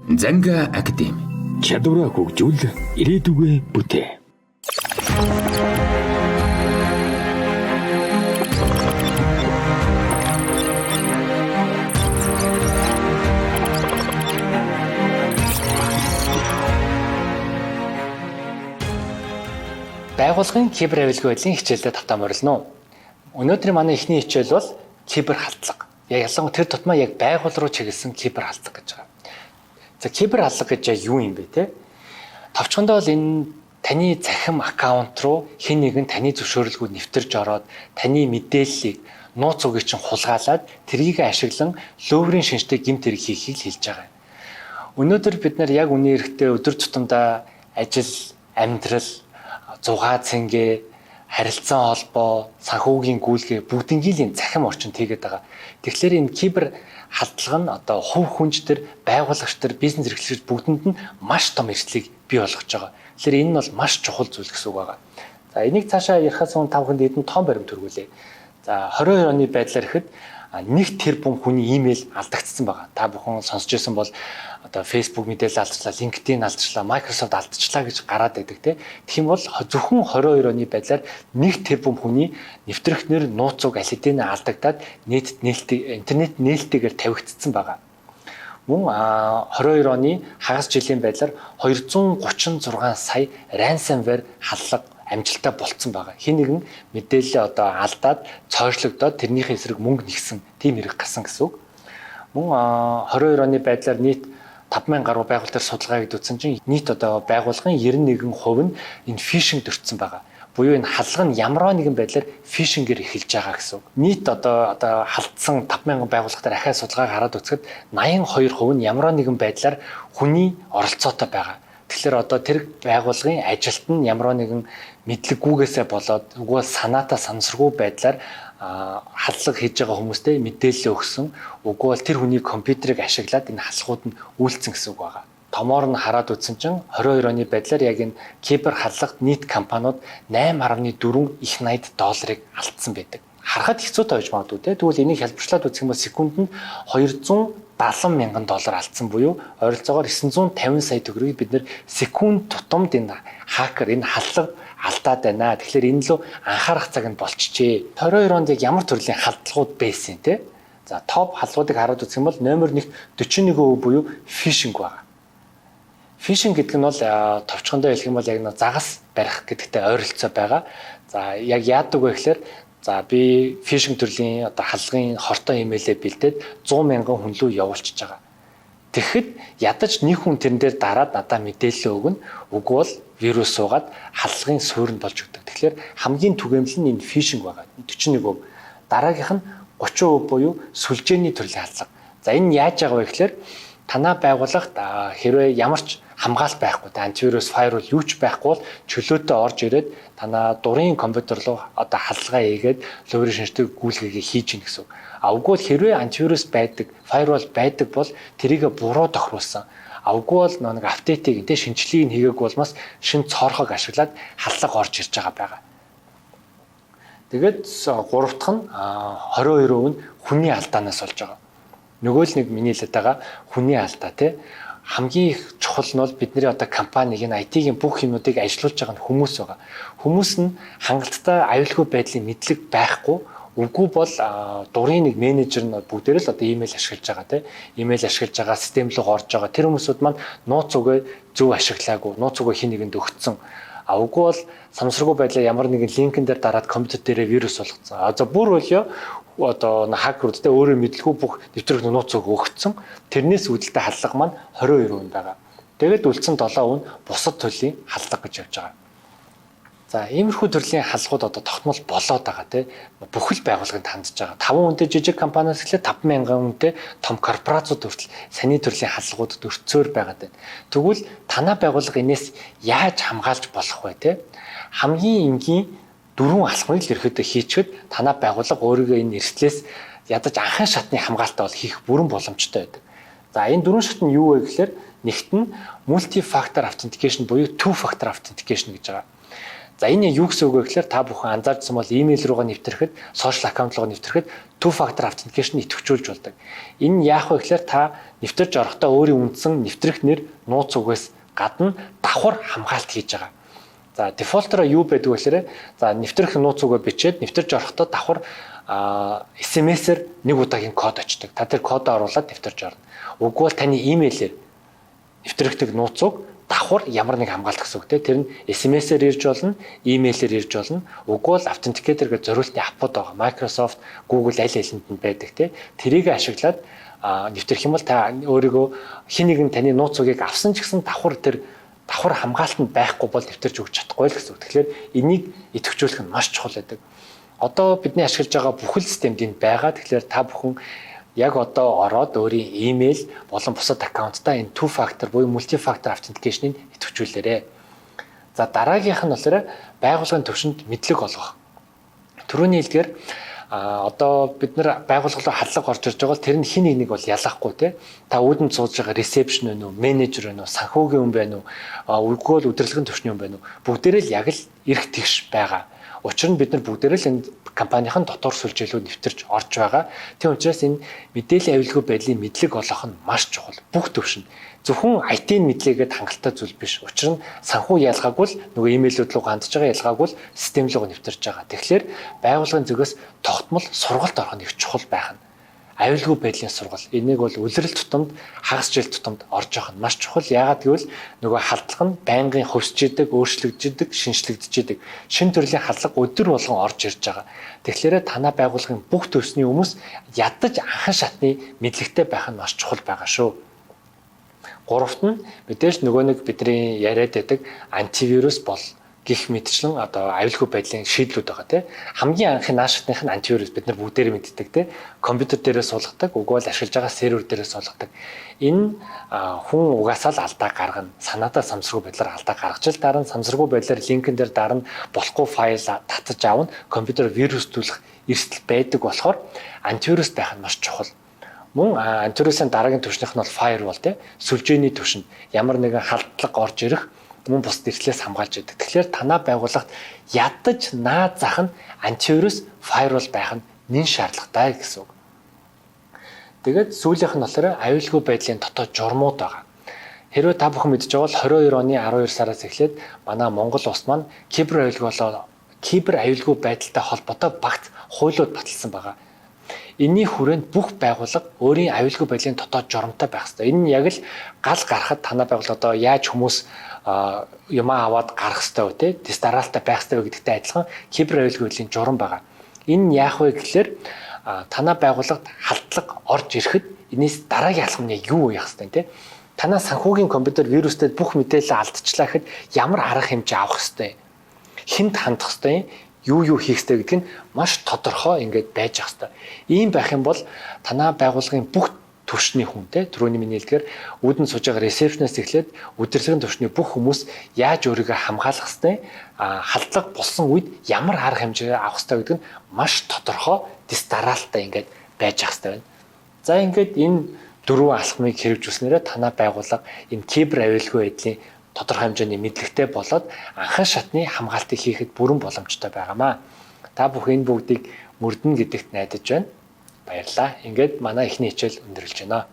Занга академи. Чадвараа хөгжүүл ирээдүгөө бүтээ. Байгууллагын кибер авилгын байдлын хичээлдээ тавтан морилно. Өнөөдрийн манай эхний хичээл бол кибер халдлага. Яг ялангуяа тэр тутмаа яг байгууллага руу чиглэсэн кибер халдлага гэж байгаа. За кибер халдлага гэж юу юм бэ те? Товчхондоо бол энэ таны захим аккаунт руу хэн нэгэн таны зөвшөөрлгүүд нэвтэрж ороод таны мэдээллийг нууц угийг чинь хулгайлаад тэрийг ашиглан лөөврийн шинжтэй гэмт хэрэг хийхийг хэлж байгаа. Өнөөдөр бид нар яг үний эрэхтэй өдөр тутамдаа ажил, амьдрал, зугаа цэнгэ, харилцан холбоо, санхүүгийн гүйлгээ бүгднгийн захим орчинд хийгээд байгаа. Тэгэхээр энэ кибер халдлага нь одоо хувь хүнч төр, байгуулагч төр, бизнес эрхлэгч бүгдэнд нь маш том эрсдлийг бий болгож байгаа. Тэгэхээр энэ нь бол маш чухал зүйл гэсэн үг байгаа. За энийг цаашаа ярихаас өмнө тавханд эдэн том баримт төргүүлээ. За 22 оны байдлаар ихэд 1 тэрбум хүний имэйл алдагдсан байгаа. Та бүхэн сонсч байсан бол одоо Facebook мэдээлэл алдчихлаа, LinkedIn алдчихлаа, Microsoft алдчихлаа гэж гараад байдаг тийм. Тэгэх юм бол зөвхөн 22 оны байдлаар 1 тэрбум хүний нэвтрэгтнэр нууц уг аль хэдийн алдагдаад интернет нээлттэйгээр тавигдсан байгаа. Мөн 22 оны хагас жилийн байдлаар 236 сая ransomware халдлага амжилттай болцсон байгаа. Хин нэгэн мэдээлэл одоо алдаад цойжлогдоод тэрнийхээ эсрэг мөнгө нэгсэн тийм хэрэг гарсан гэсэн үг. Мөн 22 оны байдлаар нийт 5000 гаруй байгууллагаар судалгаа хийгдсэн чинь нийт одоо байгууллагын 91% нь энэ фишинг дөрцсөн байгаа. Буюу энэ халдлага нь ямар нэгэн байдлаар фишингээр эхэлж байгаа гэсэн үг. Нийт одоо халдсан 5000 байгууллагаар ахаа судалгааг хараад үзэхэд 82% нь ямар нэгэн байдлаар хүний оролцоотой байгаа. Тэгэхээр одоо тэр байгууллагын ажилт нь ямар нэгэн мэдлэггүйгээсээ болоод үгүй санаатаа санамсаргүй байдлаар халдлага хийж байгаа хүмүүстэй мэдээлэл өгсөн. Үгүй бол тэр хүний компьютерийг ашиглаад энэ халдлагууд нь үйлцсэн гэсэн үг байгаа. Томоор нь хараад үзсэн чинь 22 оны байдлаар яг энэ кибер халдлагт нийт компаниуд 8.4 их $80 алдсан байдаг. Харахад хэцүүтэй байж магадгүй те. Тэгвэл энийг хэлбэрчлээд үзэх юм бол секундэд $770 мянган алдсан буюу ойролцоогоор 950 сая төгрөгийг бид нэр секунд тутамд энэ хакер энэ халдлага алдаад байна. Тэгэхээр энэ лөө анхаарах цаг нь болчихжээ. 22 онд яг ямар төрлийн халдлагууд байсан те. За топ халдлагуудыг хараад үзэх юм бол номер 1 41% буюу фишинг байна. Фишинг гэдэг нь бол товчхондоо хэлэх юм бол яг нэг загас барих гэдэгтэй ойролцоо байгаа. За яг яадаг вэ гэхээр за би фишинг төрлийн одоо халдлагын хортой имэйлээ бэлдээд 100 мянган хүн рүү явуулчихж байгаа. Тэгэхэд ядаж нэг хүн тэрэн дээр дараад надад мэдээлэл өгнө. Үгүй бол вирус суугаад халдлагын суурь нь болж өгдөг. Тэгэхээр хамгийн түгээмэл нь энэ фишинг байгаа. 41%. Дараагийнх нь 30% буюу сүлжээний төрлийн халдлага. За энэ яаж байгаа вэ гэхээр танаа байгууллагт хэрвээ ямар ч хамгаалалт байхгүй, антивирус, файрвол юу ч байхгүй бол чөлөөтэй орж ирээд танаа дурын компьютер руу одоо халдлагаа хийгээд лөөврийн шинжтэй гүйлгээгээ хийж гин гэсэн. Үгүй бол хэрвээ антивирус байдаг, файрвол байдаг бол тэрийг буруу тохируулсан. Үгүй бол нэг апдейтийг тэ шинжилгээг хийгээг болмоос шин цорхог ашиглаад халдлага орж ирж байгаа. Тэгээд гурав дахь нь 22% нь хүний алдаанаас болж байгаа. Нөгөө л нэг миний хэлээд байгаа хүний алдаа тий. Хамгийн их чухал нь бол бидний одоо компаниг энэ IT-ийн бүх юмнуудыг ажилуулж байгаа нь хүмүүс байгаа. Хүмүүс нь хангалттай аюулгүй байдлын мэдлэг байхгүй. Үгүй бол дурын нэг менежер нь бүгдээрээ л одоо имэйл ашиглаж байгаа тийм. Имэйл ашиглаж байгаа, систем рүү орж байгаа. Тэр хүмүүсүүд маань нууц угаа зөв ашиглаагүй, нууц угаа хин нэгэнд өгцөн. Үгүй бол самсргүй байдлаар ямар нэгэн линкэн дээр дараад компьютер дээрээ вирус болгоцсон. За бүр болё одоо хакеруудтай өөрөө мэдлгүй бүх нэвтрэх нууц уг өгцөн. Тэрнээс үүдэлтэй халдлага маань 22% байгаа. Тэгээд үлдсэн 7% нь бусад төрлийн халдлага гэж явж байгаа. За иймэрхүү төрлийн халдлагууд одоо тогтмол болоод байгаа тийм. Бүхэл байгууллаганд хандж байгаа. 5 хүнтэй жижиг компаниас эхлээд 5000 хүнтэй том корпорациуд хүртэл саний төрлийн халдлагуудад өртсөөр байгаад байна. Тэгвэл танай байгууллага энэс яаж хамгаалж болох вэ тийм? Хамгийн энгийн 4 алхмыг л ерөөдөө хийчихэд танай байгууллага өөрийгөө энэ эрсдлээс ядаж анхны шатны хамгаалтаа бол хийх бүрэн боломжтой байдаг. За энэ 4 шат нь юу вэ гэхээр нэгт нь multi factor authentication буюу two factor authentication гэж байгаа. За энэ юу гэсэн үг вэ гэхээр та бүхэн анзаарсан бол имэйл руугаа нэвтрэхэд, сошиал аккаунт руугаа нэвтрэхэд two factor authentication идэвхжүүлж болдог. Энэ яах вэ гэхээр та нэвтэрч орохдоо өөрийн үндсэн нэвтрэх нэр, нууц үгээс гадна давхар хамгаалт хийж байгаа. За дефолтоор юу байдаг вэ гэхээр за нэвтрэх нууц үгээ бичээд нэвтэрч орохдоо давхар SMS-ээр нэг удаагийн код очдог. Та тэр кодоо оруулаад нэвтэрч орно. Уг бол таны имэйлээр нэвтрэгдэг нууц үг давхар ямар нэг хамгаалт гэсэн үг те. Тэр нь SMS-ээр ирж болно, имэйлээр ирж болно. Уг бол Authenticator гэж зориултын аппууд байгаа. Microsoft, Google аль алинд нь байдаг те. Тэрийг ашиглаад нэвтрэх юм бол та өөрийгөө хэн нэгэн таны нууц үгийг авсан ч гэсэн давхар хамгаалтанд байхгүй бол нэвтэрч өгч чадахгүй л гэсэн үг. Тэгэхээр энийг идэвхжүүлэх нь маш чухал байдаг. Одоо бидний ашиглаж байгаа бүхэл системд энэ байгаа. Тэгэхээр та бүхэн яг одоо ороод өөрийн имэйл болон бусад аккаунттай энэ two factor буюу multi factor authentication-ыг идэвхжүүлээрэй. За дараагийнх нь болохоор байгууллагын төвшөнд мэдлэг олгох. Түрүүний хэлдгээр одоо бид нар байгууллага руу хадлага орж ирж байгаа бол тэр нь хин нэг бол ялахгүй те. Та үүдэнд сууж байгаа ресепшн вэ үү, менежер вэ үү, санхүүгийн хүн байна уу, үгүй удирдлагын төвчний хүн байна уу? Бүгдээрээ л яг л эрх тэгш байгаа. Учир нь бид нар бүгдээрээ л энэ компанийн дотор сүлжээлүүд нэвтэрч орж байгаа. Тийм учраас энэ мэдээллийн аюулгүй байдлын мэдлэг олох нь маш чухал. Бүх төвшин. Зөвхөн IT-ийн мэдлэгээд хангалттай зүйл биш. Учир нь санхүү ялгаагүй л нөгөө имэйлүүд рүү хандж байгаа ялгаагүй л систем руу нэвтэрч байгаа. Тэгэхээр байгууллагын зүгээс тогтмол сургалт орох нь их чухал байх нь. Аюулгүй байдлын сургал. Энийг бол үлрэл тутамд, хагас жил тутамд орж явах нь маш чухал. Яагаад гэвэл нөгөө халдлага нь байнгын хувьсж идэг, өөрчлөгдөж идэг, шинжлэгдэж идэг. Шин төрлийн халдлага өдөр болгон орж ирж байгаа. Тэгэхээр танай байгууллагын бүх төвсний хүмүүс ядаж анхан шатны мэдлэгтэй байх нь маш чухал байгаа шүү. Гуравт нь мэдээж нөгөө нэг бидний яриад байдаг антивирус бол гих мэтчлэн одоо аюулгүй байдлын шийдлүүд байгаа тийм. Хамгийн анхны наашигтных нь антивирус бид нар бүгдээрээ мэддэг тийм. Компьютер дээрээ суулгадаг, угвал ашиглаж байгаа сервер дээрээ суулгадаг. Энэ хүн угаасаа л алдаа гаргана. Санаатаа самсргүй байдлаар алдаа гаргаж л дараа нь самсргүй байдлаар линкэн дээр дараа нь болохгүй файл татаж аавна. Компьютер вирустуулах эрсдэл байдаг болохоор антивирус байх нь маш чухал. Мөн антивирусын дараагийн түвшнийх нь бол firewall тийм. Сүлжээний түвшин ямар нэгэн халдлага орж ирэх мөн бус дэвшлээс хамгаалж идэг. Тэгэхээр танай байгууллагт ядаж наад зах нь антивирус firewall байх нь нэн шаардлагатай гэсэн үг. Тэгээд сүүлийнх нь болохоор аюулгүй байдлын дотоод журмууд байгаа. Хэрвээ та бүхэн мэдж байгаа бол 22 оны 12 сараас эхлээд манай Монгол улс маань кибер аюулгүй байдалтай холбоотой багц хуулиуд баталсан байгаа. Энийн хүрээнд бүх байгууллага өөрийн аюулгүй байдлын дотоод журамтай байх хэрэгтэй. Энэ нь яг л гал гарахад танай байгууллага одоо яаж хүмүүс юмаа аваад гарах хэрэгтэй вэ те? Дистаралтай байх хэрэгтэй вэ гэдэгтэй адилхан кибер аюулгүй байдлын журам байгаа. Энэ нь яах вэ гэхээр танай байгууллагад халдлага орж ирэхэд энэс дараагийн алхам нь юу яах хэрэгтэй те? Танай санхүүгийн компьютер вирустэй бүх мэдээлэл алдчихлаа гэхэд ямар арга хэмжээ авах хэрэгтэй? Хэнд хандах хэрэгтэй? Юу хийх хэрэгтэй гэдэг нь маш тодорхой ингээд байж ах хэрэгтэй. Ийм байх юм бол танай байгууллагын бүх түвшний хүн те түрүүний миний хэлдгээр үүдэн сууж байгаа ресепшнээс эхлээд удирдлагын түвшний бүх хүмүүс яаж өөрийгөө хамгаалах хэрэгтэй, халдлага болсон үед ямар арга хэмжээ авах хэрэгтэй гэдэг нь маш тодорхой дистаралтай ингээд байж ах хэрэгтэй байна. За ингээд энэ дөрвөн алхмыг хэрэгжүүлснээр танай байгууллага энэ кибер аюулгүй байдлын тодорхой хэмжээний мэдлэгтэй болоод анхан шатны хамгаалтыг хийхэд бүрэн боломжтой байгаамаа. Та бүхэн бүгдийг мөрдөн гэдэгт найдаж байна. Баярлалаа. Ингээд манай эхний хичээл өндөрлөж байна.